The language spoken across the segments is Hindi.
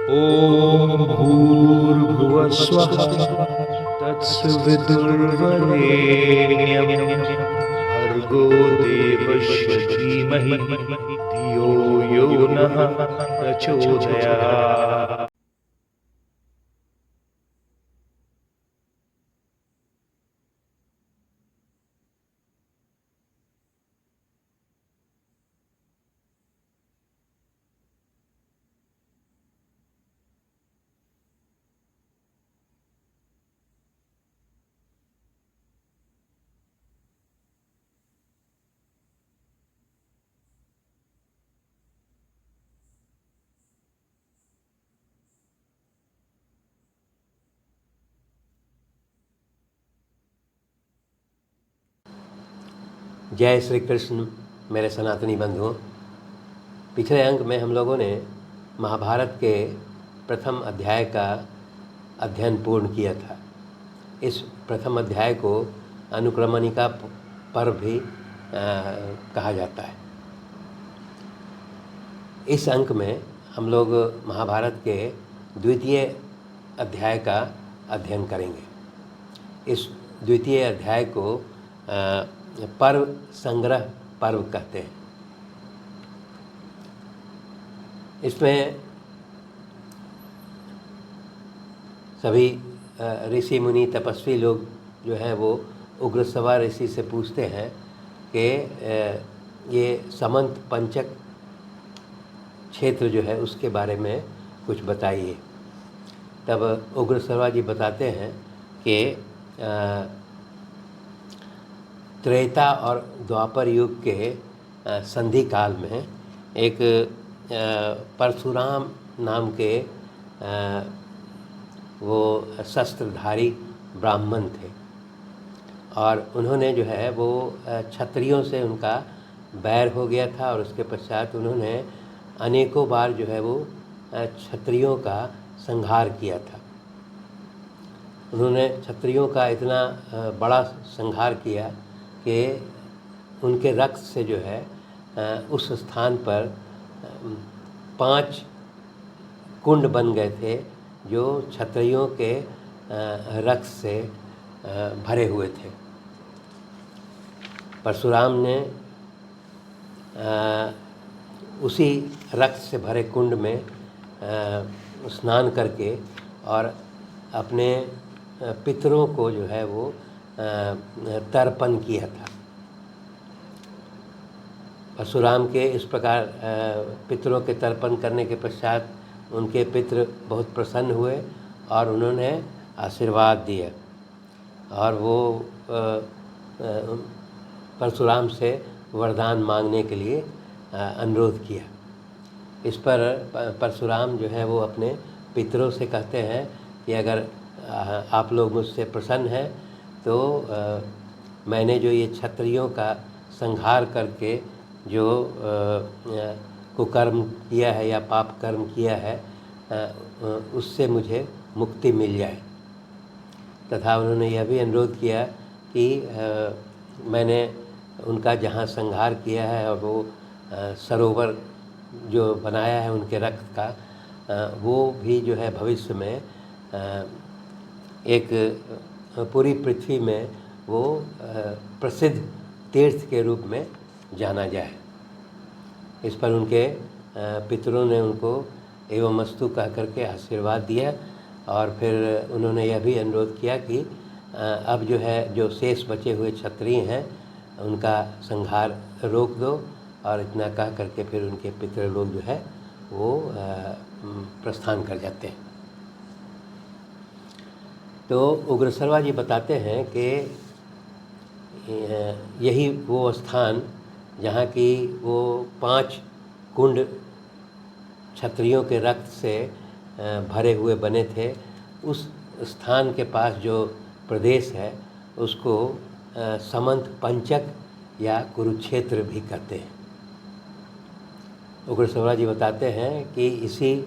ॐ भूर्भुवः स्वः तत्सवितुर्वरेण्यं भर्गो देवस्य धीमहि धियो यो नः प्रचोदयात्। जय श्री कृष्ण मेरे सनातनी बंधुओं। पिछले अंक में हम लोगों ने महाभारत के प्रथम अध्याय का अध्ययन पूर्ण किया था। इस प्रथम अध्याय को अनुक्रमणिका पर्व भी कहा जाता है। इस अंक में हम लोग महाभारत के द्वितीय अध्याय का अध्ययन करेंगे। इस द्वितीय अध्याय को पर्व संग्रह पर्व कहते हैं। इसमें सभी ऋषि मुनि तपस्वी लोग जो हैं वो उग्रश्रवा ऋषि से पूछते हैं कि ये समंत पंचक क्षेत्र जो है उसके बारे में कुछ बताइए। तब उग्रश्रवा जी बताते हैं कि त्रेता और द्वापर युग के संधि काल में एक परशुराम नाम के वो शस्त्रधारी ब्राह्मण थे और उन्होंने जो है वो क्षत्रियों से उनका बैर हो गया था और उसके पश्चात उन्होंने अनेकों बार जो है वो क्षत्रियों का संहार किया था। उन्होंने क्षत्रियों का इतना बड़ा संहार किया कि उनके रक्त से जो है उस स्थान पर 5 कुंड बन गए थे जो क्षत्रियों के रक्त से भरे हुए थे। परशुराम ने उसी रक्त से भरे कुंड में स्नान करके और अपने पितरों को जो है वो तर्पण किया था। परशुराम के इस प्रकार पितरों के तर्पण करने के पश्चात उनके पितृ बहुत प्रसन्न हुए और उन्होंने आशीर्वाद दिया और वो परशुराम से वरदान मांगने के लिए अनुरोध किया। इस पर परशुराम जो है वो अपने पितरों से कहते हैं कि अगर आप लोग मुझसे प्रसन्न हैं तो मैंने जो ये क्षत्रियों का संहार करके जो कुकर्म किया है या पाप कर्म किया है उससे मुझे मुक्ति मिल जाए। तथा उन्होंने यह भी अनुरोध किया कि मैंने उनका जहाँ संहार किया है और वो सरोवर जो बनाया है उनके रक्त का वो भी जो है भविष्य में एक पूरी पृथ्वी में वो प्रसिद्ध तीर्थ के रूप में जाना जाए। इस पर उनके पितरों ने उनको एवमस्तु कह करके आशीर्वाद दिया और फिर उन्होंने यह भी अनुरोध किया कि अब जो है जो शेष बचे हुए क्षत्रिय हैं उनका संहार रोक दो और इतना कह करके फिर उनके पितर लोग जो है वो प्रस्थान कर जाते हैं। तो उग्रश्रवा जी बताते हैं कि यही वो स्थान जहाँ की वो 5 कुंड क्षत्रियों के रक्त से भरे हुए बने थे, उस स्थान के पास जो प्रदेश है उसको समंत पंचक या कुरुक्षेत्र भी कहते हैं। उग्रश्रवा जी बताते हैं कि इसी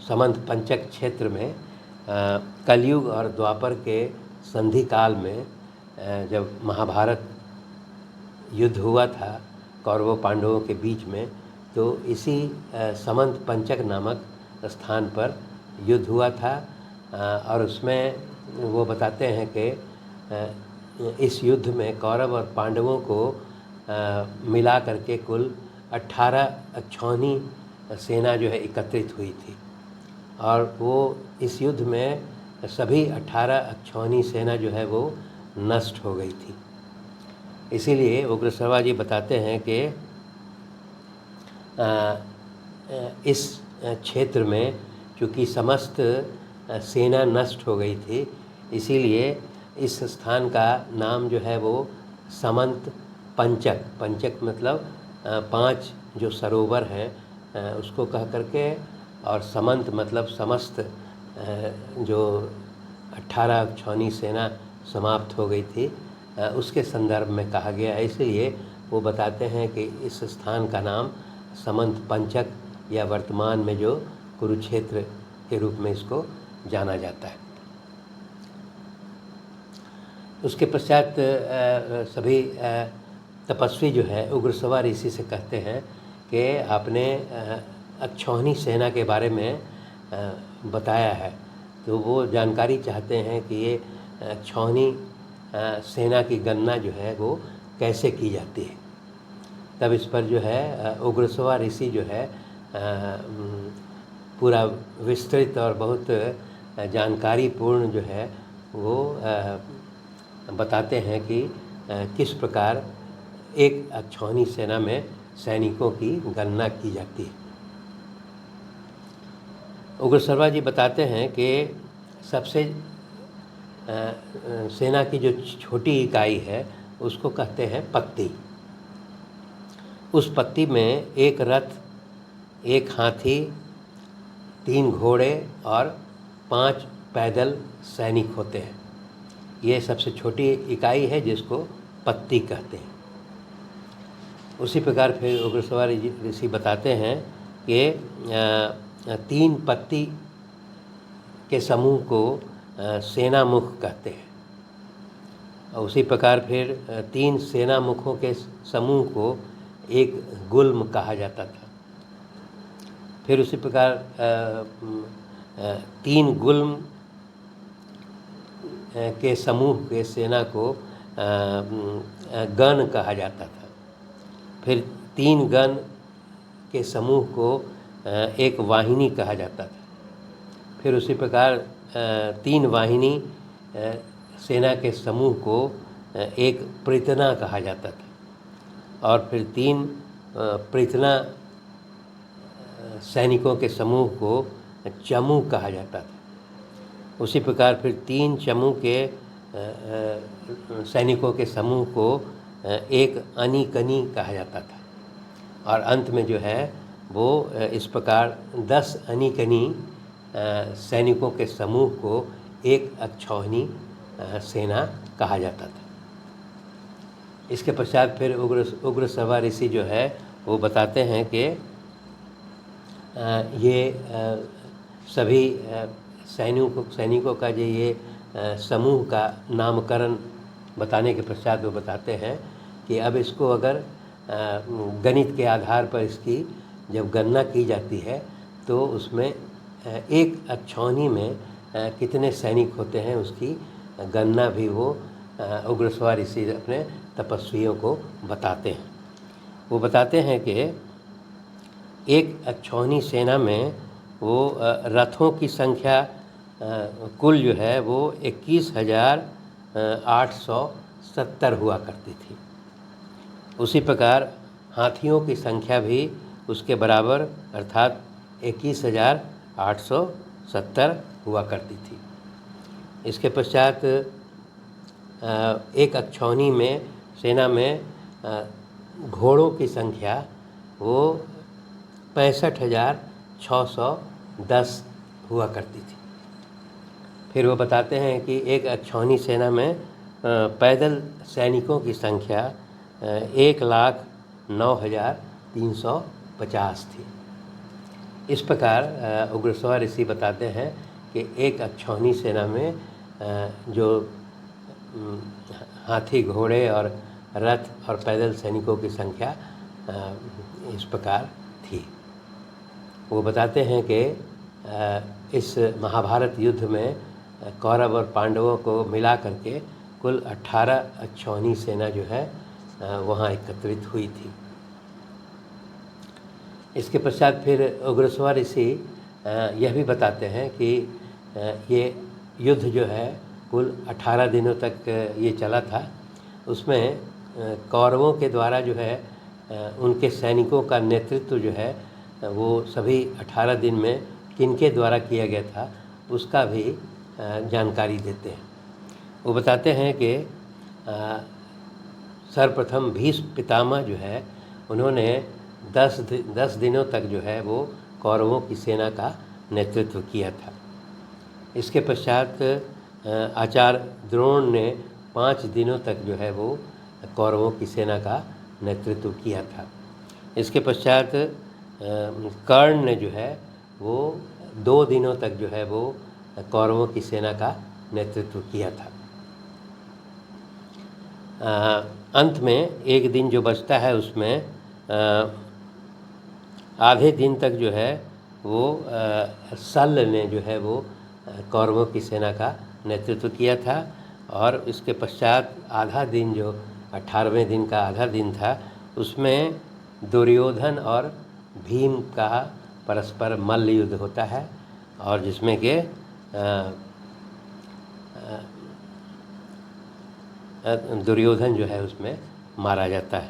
समंत पंचक क्षेत्र में कलयुग और द्वापर के संधि काल में जब महाभारत युद्ध हुआ था कौरवों पांडवों के बीच में, तो इसी समंत पंचक नामक स्थान पर युद्ध हुआ था और उसमें वो बताते हैं कि इस युद्ध में कौरव और पांडवों को मिला करके कुल 18 अक्षौहिणी सेना जो है एकत्रित हुई थी और वो इस युद्ध में सभी 18 अक्षौहिणी सेना जो है वो नष्ट हो गई थी। इसीलिए उग्रसर्वा जी बताते हैं कि इस क्षेत्र में चूँकि समस्त सेना नष्ट हो गई थी, इसीलिए इस स्थान का नाम जो है वो समंत पंचक, पंचक मतलब 5 जो सरोवर हैं उसको कह करके, और समंत मतलब समस्त जो 18 अक्षौहिणी सेना समाप्त हो गई थी उसके संदर्भ में कहा गया है। इसलिए वो बताते हैं कि इस स्थान का नाम समंत पंचक या वर्तमान में जो कुरुक्षेत्र के रूप में इसको जाना जाता है। उसके पश्चात सभी तपस्वी जो है उग्रसवा ऋषि से कहते हैं कि आपने अक्षौहिणी सेना के बारे में बताया है, तो वो जानकारी चाहते हैं कि ये अक्षौहिणी सेना की गणना जो है वो कैसे की जाती है। तब इस पर जो है उग्रसवा ऋषि जो है पूरा विस्तृत और बहुत जानकारीपूर्ण जो है वो बताते हैं कि किस प्रकार एक अक्षौहिणी सेना में सैनिकों की गणना की जाती है। उग्रसर्वा जी बताते हैं कि सबसे सेना की जो छोटी इकाई है उसको कहते हैं पत्ती। उस पत्ती में एक रथ, एक हाथी, 3 घोड़े और 5 पैदल सैनिक होते हैं। ये सबसे छोटी इकाई है जिसको पत्ती कहते हैं। उसी प्रकार फिर उग्रसवा ऋषि बताते हैं कि 3 पत्ती के समूह को सेना मुख कहते हैं। और उसी प्रकार फिर 3 सेना मुखों के समूह को एक गुल्म कहा जाता था। फिर उसी प्रकार 3 गुल्म के समूह के सेना को गण कहा जाता था। फिर 3 गण के समूह को एक वाहिनी कहा जाता था। फिर उसी प्रकार 3 वाहिनी सेना के समूह को एक पृतना कहा जाता था। और फिर 3 पृतना सैनिकों के समूह को चमू कहा जाता था। उसी प्रकार फिर 3 चमू के सैनिकों के समूह को एक अनिकनी कहा जाता था। और अंत में जो है वो इस प्रकार 10 अनिकनी सैनिकों के समूह को एक अक्षौहिणी सेना कहा जाता था। इसके पश्चात फिर उग्रसवा ऋषि जो है वो बताते हैं कि ये सभी सैनिकों का जो ये समूह का नामकरण बताने के पश्चात वो बताते हैं कि अब इसको अगर गणित के आधार पर इसकी जब गणना की जाती है तो उसमें एक अक्षौहिणी में कितने सैनिक होते हैं उसकी गणना भी वो उग्रसवा ऋषि अपने तपस्वियों को बताते हैं। वो बताते हैं कि एक अक्षौहिणी सेना में वो रथों की संख्या कुल जो है वो 21,870 हुआ करती थी। उसी प्रकार हाथियों की संख्या भी उसके बराबर अर्थात 21,870 हुआ करती थी। इसके पश्चात एक अक्षौहिणी में सेना में घोड़ों की संख्या वो 65,610 हुआ करती थी। फिर वो बताते हैं कि एक अक्षौहिणी सेना में पैदल सैनिकों की संख्या 1,09,350 थी। इस प्रकार उग्रसवा ऋषि बताते हैं कि एक अक्षौहिणी सेना में जो हाथी, घोड़े और रथ और पैदल सैनिकों की संख्या इस प्रकार थी। वो बताते हैं कि इस महाभारत युद्ध में कौरव और पांडवों को मिला करके कुल 18 अक्षौहिणी सेना जो है वहाँ एकत्रित हुई थी। इसके पश्चात फिर उग्रस्वर ऋषि यह भी बताते हैं कि ये युद्ध जो है कुल 18 दिनों तक ये चला था। उसमें कौरवों के द्वारा जो है उनके सैनिकों का नेतृत्व जो है वो सभी 18 दिन में किनके द्वारा किया गया था उसका भी जानकारी देते हैं। वो बताते हैं कि सर्वप्रथम भीष्म पितामह जो है उन्होंने 10 दिनों तक जो है वो कौरवों की सेना का नेतृत्व किया था। इसके पश्चात आचार्य द्रोण ने 5 दिनों तक जो है वो कौरवों की सेना का नेतृत्व किया था। इसके पश्चात कर्ण ने जो है वो 2 दिनों तक जो है वो कौरवों की सेना का नेतृत्व किया था। अंत में एक दिन जो बचता है उसमें आधे दिन तक जो है वो शल्य ने जो है वो कौरवों की सेना का नेतृत्व किया था। और इसके पश्चात आधा दिन जो 18वें दिन का आधा दिन था उसमें दुर्योधन और भीम का परस्पर मल्ल युद्ध होता है और जिसमें कि दुर्योधन जो है उसमें मारा जाता है।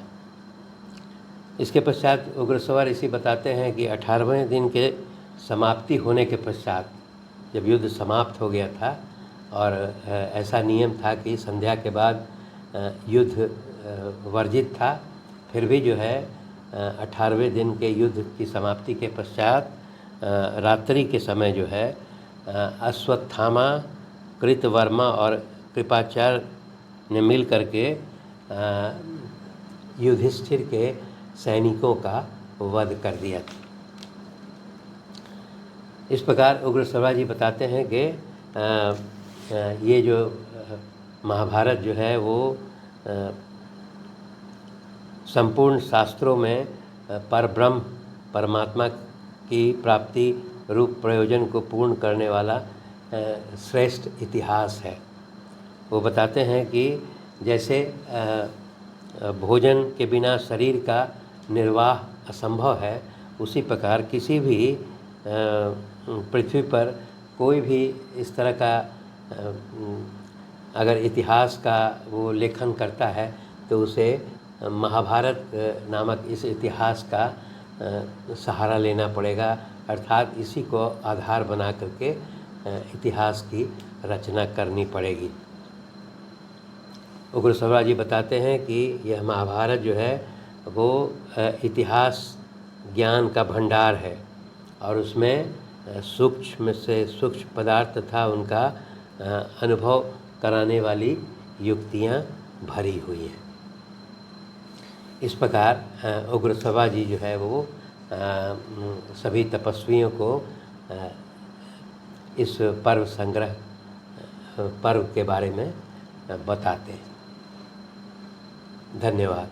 इसके पश्चात उग्रस्वर ऋषि बताते हैं कि 18वें दिन के समाप्ति होने के पश्चात जब युद्ध समाप्त हो गया था और ऐसा नियम था कि संध्या के बाद युद्ध वर्जित था, फिर भी जो है 18वें दिन के युद्ध की समाप्ति के पश्चात रात्रि के समय जो है अश्वत्थामा, कृतवर्मा और कृपाचार्य ने मिल करके युधिष्ठिर के सैनिकों का वध कर दिया था। इस प्रकार उग्रश्रवा जी बताते हैं कि ये जो महाभारत जो है वो संपूर्ण शास्त्रों में परब्रह्म परमात्मा की प्राप्ति रूप प्रयोजन को पूर्ण करने वाला श्रेष्ठ इतिहास है। वो बताते हैं कि जैसे भोजन के बिना शरीर का निर्वाह असंभव है, उसी प्रकार किसी भी पृथ्वी पर कोई भी इस तरह का अगर इतिहास का वो लेखन करता है तो उसे महाभारत नामक इस इतिहास का सहारा लेना पड़ेगा, अर्थात इसी को आधार बना करके इतिहास की रचना करनी पड़ेगी। उग्रश्रवा जी बताते हैं कि यह महाभारत जो है वो इतिहास ज्ञान का भंडार है और उसमें सूक्ष्म से सूक्ष्म पदार्थ तथा उनका अनुभव कराने वाली युक्तियाँ भरी हुई हैं। इस प्रकार उग्रश्रवा जी जो है वो सभी तपस्वियों को इस पर्व संग्रह पर्व के बारे में बताते हैं। धन्यवाद।